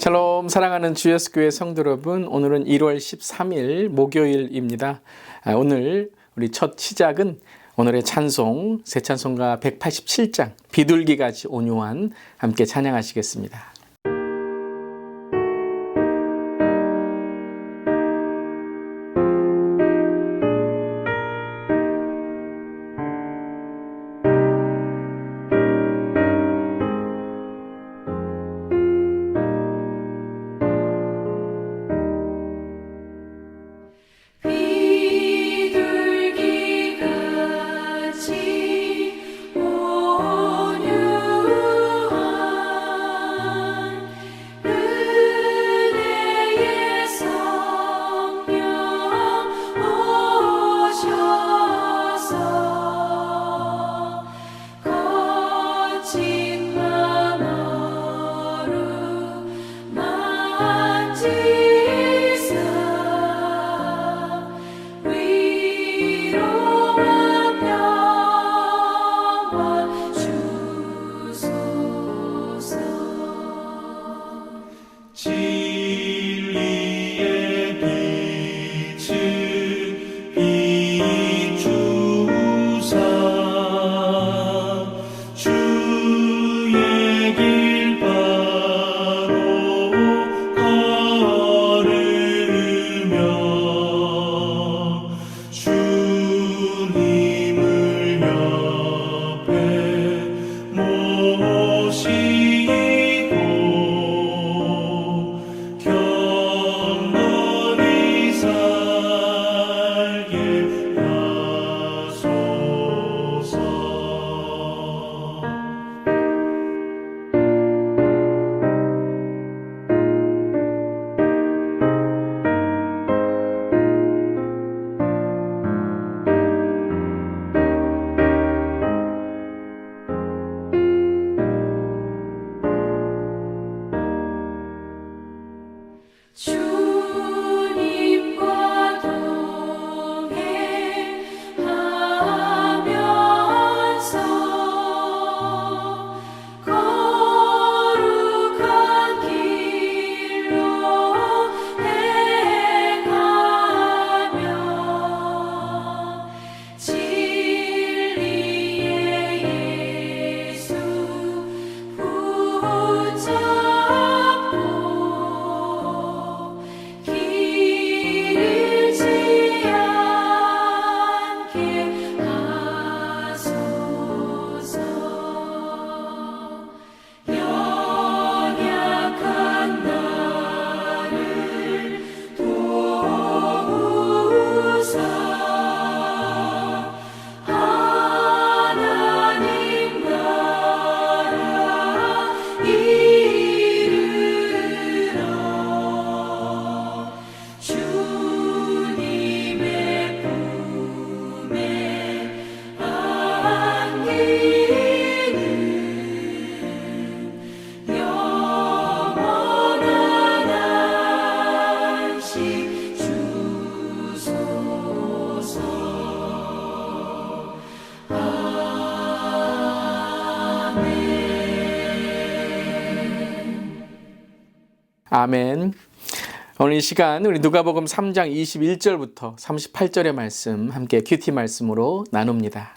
샬롬, 사랑하는 주 예수 교회 성도 여러분, 오늘은 1월 13일 목요일입니다. 오늘 우리 첫 시작은 오늘의 찬송, 새 찬송가 187장 비둘기같이 온유한 함께 찬양하시겠습니다. 아멘. 오늘 이 시간 우리 누가복음 3장 21절부터 38절의 말씀 함께 큐티 말씀으로 나눕니다.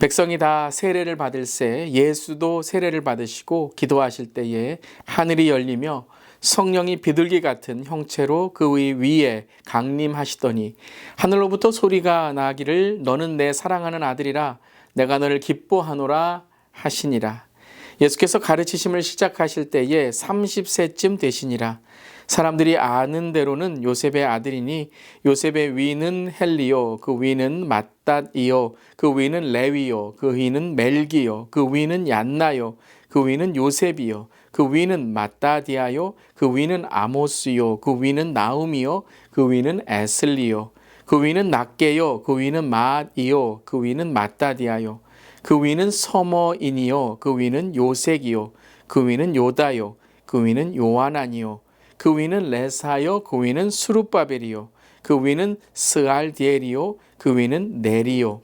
백성이 다 세례를 받을새 예수도 세례를 받으시고 기도하실 때에 하늘이 열리며 성령이 비둘기 같은 형체로 그의 위에 강림하시더니 하늘로부터 소리가 나기를 너는 내 사랑하는 아들이라 내가 너를 기뻐하노라 하시니라. 예수께서 가르치심을 시작하실 때에 30세쯤 되시니라. 사람들이 아는 대로는 요셉의 아들이니 요셉의 위는 헬리요 그 위는 맏닷이요 그 위는 레위요 그 위는 멜기요 그 위는 얀나요 그 위는 요셉이요 그 위는 맏다디아요 그 위는 아모스요 그 위는 나움이요 그 위는 에슬리요 그 위는 낫게요 그 위는 마이요 그 위는 맏다디아요 그 위는 서머인이요 그 위는 요색이요 그 위는 요다요 그 위는 요하나니요 그 위는 레사요 그 위는 수룹바벨이요 그 위는 스알디엘이요 그 위는 네리요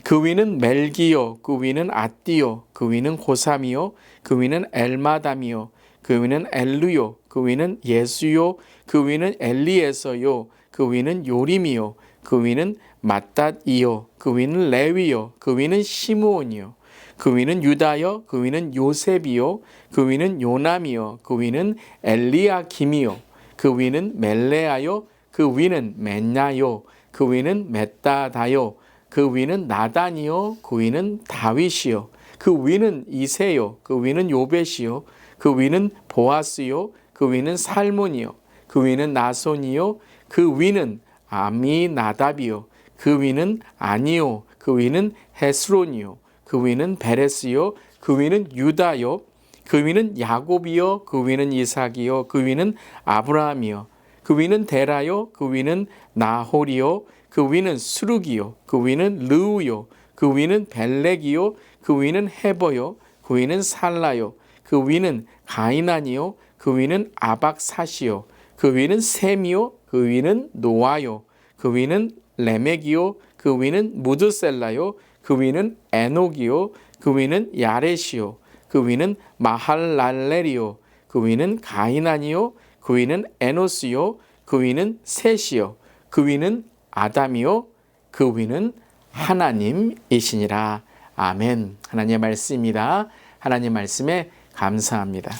그 위는 멜기요 그 위는 아띠요 그 위는 고삼이요 그 위는 엘마담이요 그 위는 엘루요, 그 위는 예수요, 그 위는 엘리에서요, 그 위는 요림이요, 그 위는 마따이요, 그 위는 레위요, 그 위는 시므온이요, 그 위는 유다요, 그 위는 요셉이요, 그 위는 요남이요, 그 위는 엘리야김이요, 그 위는 멜레아요, 그 위는 멘야요, 그 위는 μετ다다요, 그 위는 나단이요, 그 위는 다윗이요, 그 위는 이세요, 그 위는 요벳이요, 그 위는 보아스요, 그 위는 살몬이요, 그 위는 나손이요, 그 위는 아미나답이요, 그 위는 아니요, 그 위는 헤스론이요, 그 위는 베레스요, 그 위는 유다요, 그 위는 야곱이요, 그 위는 이삭이요, 그 위는 아브라함이요, 그 위는 데라요, 그 위는 나홀이요, 그 위는 스룹이요, 그 위는 르우요, 그 위는 벨렉이요, 그 위는 헤버요, 그 위는 살라요, 그 위는 가이난이요, 그 위는 아박사시요, 그 위는 셈이요, 그 위는 노아요, 그 위는 레멕이요, 그 위는 무드셀라요, 그 위는 에녹이요, 그 위는 야렛이요, 그 위는 마할랄렐이요, 그 위는 가이난이요, 그 위는 에노스요, 그 위는 셋이요, 그 위는 아담이요, 그 위는 하나님이시니라. 아멘. 하나님의 말씀입니다. 하나님 말씀에 감사합니다.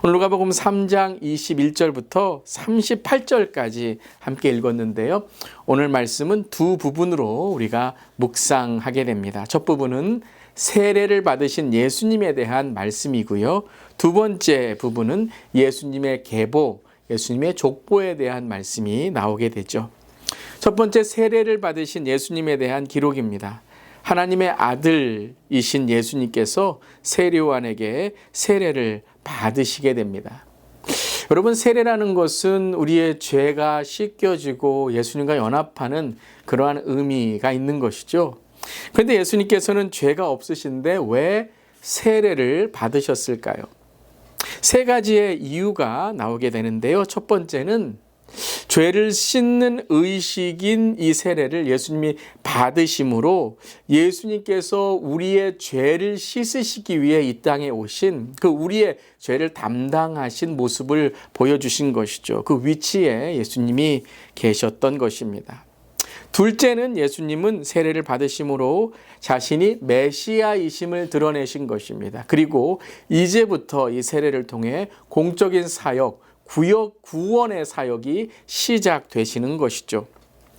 오늘 누가복음 3장 21절부터 38절까지 함께 읽었는데요. 오늘 말씀은 두 부분으로 우리가 묵상하게 됩니다. 첫 부분은 세례를 받으신 예수님에 대한 말씀이고요. 두 번째 부분은 예수님의 계보, 예수님의 족보에 대한 말씀이 나오게 되죠. 첫 번째 세례를 받으신 예수님에 대한 기록입니다. 하나님의 아들이신 예수님께서 세례요한에게 세례를 받으시게 됩니다. 여러분, 세례라는 것은 우리의 죄가 씻겨지고 예수님과 연합하는 그러한 의미가 있는 것이죠. 그런데 예수님께서는 죄가 없으신데 왜 세례를 받으셨을까요? 세 가지의 이유가 나오게 되는데요. 첫 번째는 죄를 씻는 의식인 이 세례를 예수님이 받으심으로 예수님께서 우리의 죄를 씻으시기 위해 이 땅에 오신 그 우리의 죄를 담당하신 모습을 보여주신 것이죠. 그 위치에 예수님이 계셨던 것입니다. 둘째는 예수님은 세례를 받으심으로 자신이 메시아이심을 드러내신 것입니다. 그리고 이제부터 이 세례를 통해 공적인 사역, 구원의 사역이 시작되시는 것이죠.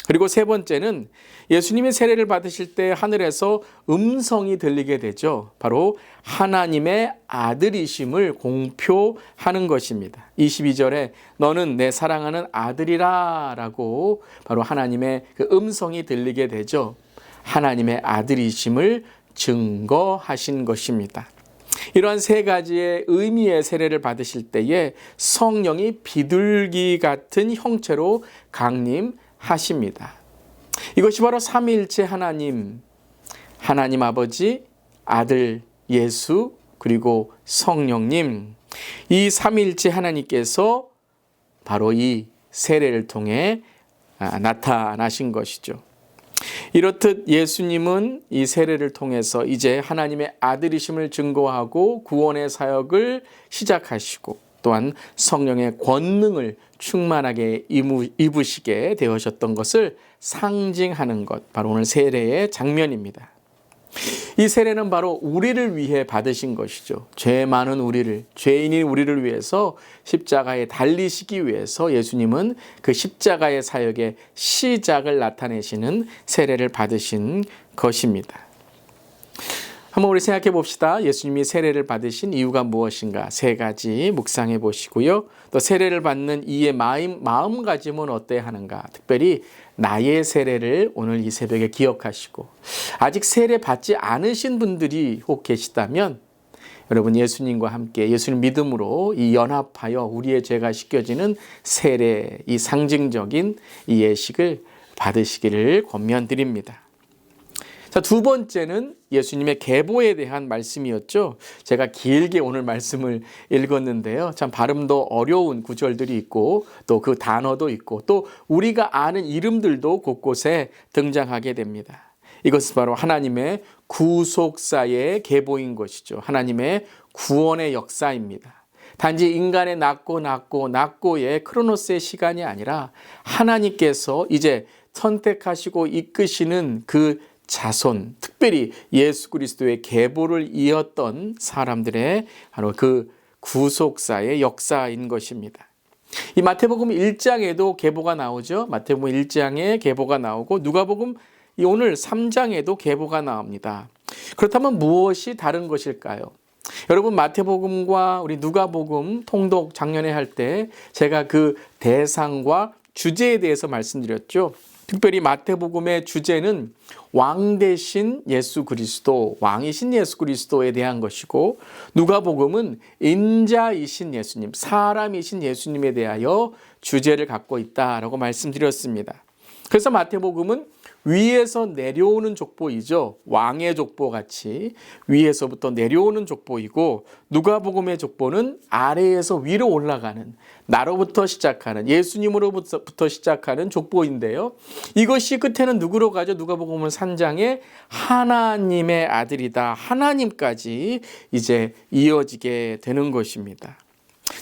그리고 세 번째는 예수님이 세례를 받으실 때 하늘에서 음성이 들리게 되죠. 바로 하나님의 아들이심을 공표하는 것입니다. 22절에 너는 내 사랑하는 아들이라 라고 바로 하나님의 그 음성이 들리게 되죠. 하나님의 아들이심을 증거하신 것입니다. 이러한 세 가지의 의미의 세례를 받으실 때에 성령이 비둘기 같은 형체로 강림하십니다. 이것이 바로 삼위일체 하나님, 하나님 아버지, 아들 예수, 그리고 성령님, 이 삼위일체 하나님께서 바로 이 세례를 통해 나타나신 것이죠. 이렇듯 예수님은 이 세례를 통해서 이제 하나님의 아들이심을 증거하고 구원의 사역을 시작하시고 또한 성령의 권능을 충만하게 입으시게 되어졌던 것을 상징하는 것, 바로 오늘 세례의 장면입니다. 이 세례는 바로 우리를 위해 받으신 것이죠. 죄 많은 우리를, 죄인인 우리를 위해서 십자가에 달리시기 위해서 예수님은 그 십자가의 사역의 시작을 나타내시는 세례를 받으신 것입니다. 한번 우리 생각해 봅시다. 예수님이 세례를 받으신 이유가 무엇인가? 세 가지 묵상해 보시고요. 또 세례를 받는 이의 마음가짐은 어때야 하는가? 특별히 나의 세례를 오늘 이 새벽에 기억하시고 아직 세례 받지 않으신 분들이 혹 계시다면 여러분 예수님과 함께 예수님 믿음으로 이 연합하여 우리의 죄가 씻겨지는 세례, 이 상징적인 이 예식을 받으시기를 권면드립니다. 자, 두 번째는 예수님의 계보에 대한 말씀이었죠. 제가 길게 오늘 말씀을 읽었는데요. 참 발음도 어려운 구절들이 있고 또 그 단어도 있고 또 우리가 아는 이름들도 곳곳에 등장하게 됩니다. 이것은 바로 하나님의 구속사의 계보인 것이죠. 하나님의 구원의 역사입니다. 단지 인간의 낳고의 크로노스의 시간이 아니라 하나님께서 이제 선택하시고 이끄시는 그 자손, 특별히 예수 그리스도의 계보를 이었던 사람들의 바로 그 구속사의 역사인 것입니다. 이 마태복음 1장에도 계보가 나오죠. 마태복음 1장에 계보가 나오고 누가복음 오늘 3장에도 계보가 나옵니다. 그렇다면 무엇이 다른 것일까요? 여러분, 마태복음과 우리 누가복음 통독 작년에 할 때 제가 그 대상과 주제에 대해서 말씀드렸죠. 특별히 마태복음의 주제는 왕 대신 예수 그리스도, 왕이신 예수 그리스도에 대한 것이고, 누가복음은 인자이신 예수님, 사람이신 예수님에 대하여 주제를 갖고 있다라고 말씀드렸습니다. 그래서 마태복음은 위에서 내려오는 족보이죠. 왕의 족보 같이 위에서부터 내려오는 족보이고, 누가복음의 족보는 아래에서 위로 올라가는, 나로부터 시작하는, 예수님으로부터 시작하는 족보인데요. 이것이 끝에는 누구로 가죠? 누가복음은 3장에 하나님의 아들이다, 하나님까지 이제 이어지게 되는 것입니다.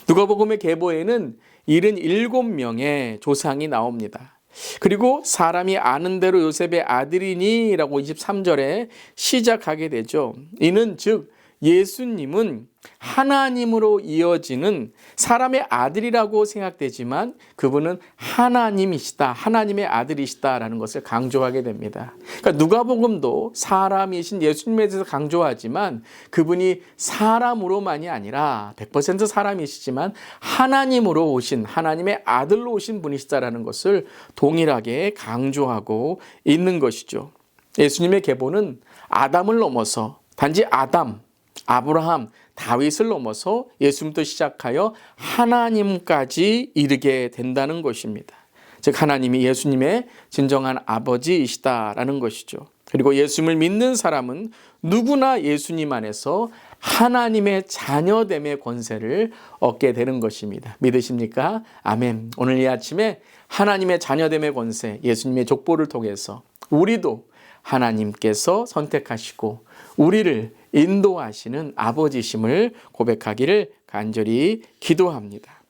누가복음의 계보에는 77명의 조상이 나옵니다. 그리고 사람이 아는 대로 요셉의 아들이니 라고 23절에 시작하게 되죠. 이는 즉 예수님은 하나님으로 이어지는 사람의 아들이라고 생각되지만 그분은 하나님이시다, 하나님의 아들이시다라는 것을 강조하게 됩니다. 그러니까 누가복음도 사람이신 예수님에 대해서 강조하지만 그분이 사람으로만이 아니라 100% 사람이시지만 하나님으로 오신, 하나님의 아들로 오신 분이시다라는 것을 동일하게 강조하고 있는 것이죠. 예수님의 계보는 아담을 넘어서 단지 아담, 아브라함, 다윗을 넘어서 예수님부터 시작하여 하나님까지 이르게 된다는 것입니다. 즉 하나님이 예수님의 진정한 아버지이시다라는 것이죠. 그리고 예수님을 믿는 사람은 누구나 예수님 안에서 하나님의 자녀됨의 권세를 얻게 되는 것입니다. 믿으십니까? 아멘. 오늘 이 아침에 하나님의 자녀됨의 권세, 예수님의 족보를 통해서 우리도 하나님께서 선택하시고 우리를 인도하시는 아버지심을 고백하기를 간절히 기도합니다.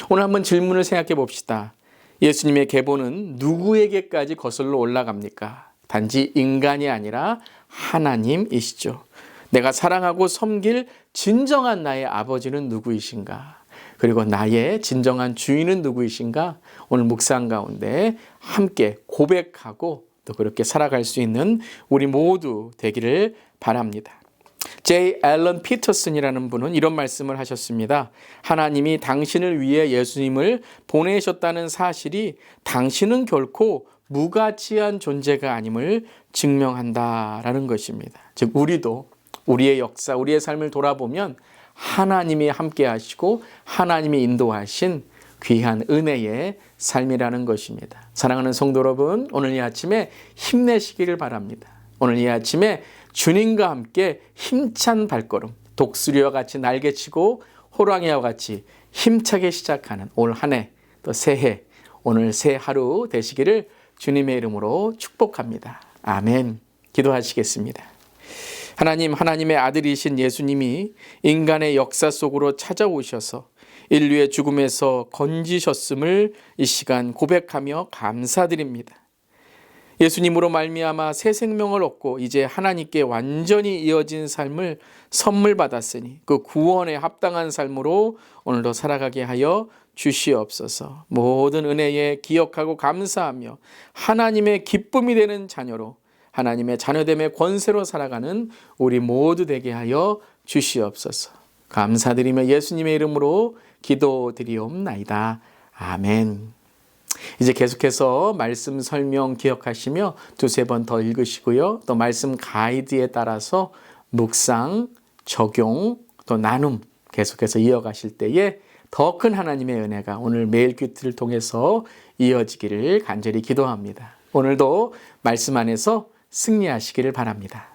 오늘 한번 질문을 생각해 봅시다. 예수님의 계보는 누구에게까지 거슬러 올라갑니까? 단지 인간이 아니라 하나님이시죠. 내가 사랑하고 섬길 진정한 나의 아버지는 누구이신가? 그리고 나의 진정한 주인은 누구이신가? 오늘 묵상 가운데 함께 고백하고 또 그렇게 살아갈 수 있는 우리 모두 되기를 바랍니다. J. 앨런 피터슨이라는 분은 이런 말씀을 하셨습니다. 하나님이 당신을 위해 예수님을 보내셨다는 사실이 당신은 결코 무가치한 존재가 아님을 증명한다라는 것입니다. 즉 우리도 우리의 역사, 우리의 삶을 돌아보면 하나님이 함께 하시고 하나님이 인도하신 귀한 은혜의 삶이라는 것입니다. 사랑하는 성도 여러분, 오늘 이 아침에 힘내시기를 바랍니다. 오늘 이 아침에 주님과 함께 힘찬 발걸음, 독수리와 같이 날개치고 호랑이와 같이 힘차게 시작하는 올 한 해, 또 새해, 오늘 새 하루 되시기를 주님의 이름으로 축복합니다. 아멘. 기도하시겠습니다. 하나님, 하나님의 아들이신 예수님이 인간의 역사 속으로 찾아오셔서 인류의 죽음에서 건지셨음을 이 시간 고백하며 감사드립니다. 예수님으로 말미암아 새 생명을 얻고 이제 하나님께 완전히 이어진 삶을 선물 받았으니 그 구원에 합당한 삶으로 오늘도 살아가게 하여 주시옵소서. 모든 은혜에 기억하고 감사하며 하나님의 기쁨이 되는 자녀로, 하나님의 자녀됨의 권세로 살아가는 우리 모두 되게 하여 주시옵소서. 감사드리며 예수님의 이름으로 기도드리옵나이다. 아멘. 이제 계속해서 말씀 설명 기억하시며 두세 번 더 읽으시고요. 또 말씀 가이드에 따라서 묵상, 적용, 또 나눔 계속해서 이어가실 때에 더 큰 하나님의 은혜가 오늘 매일 큐티를 통해서 이어지기를 간절히 기도합니다. 오늘도 말씀 안에서 승리하시기를 바랍니다.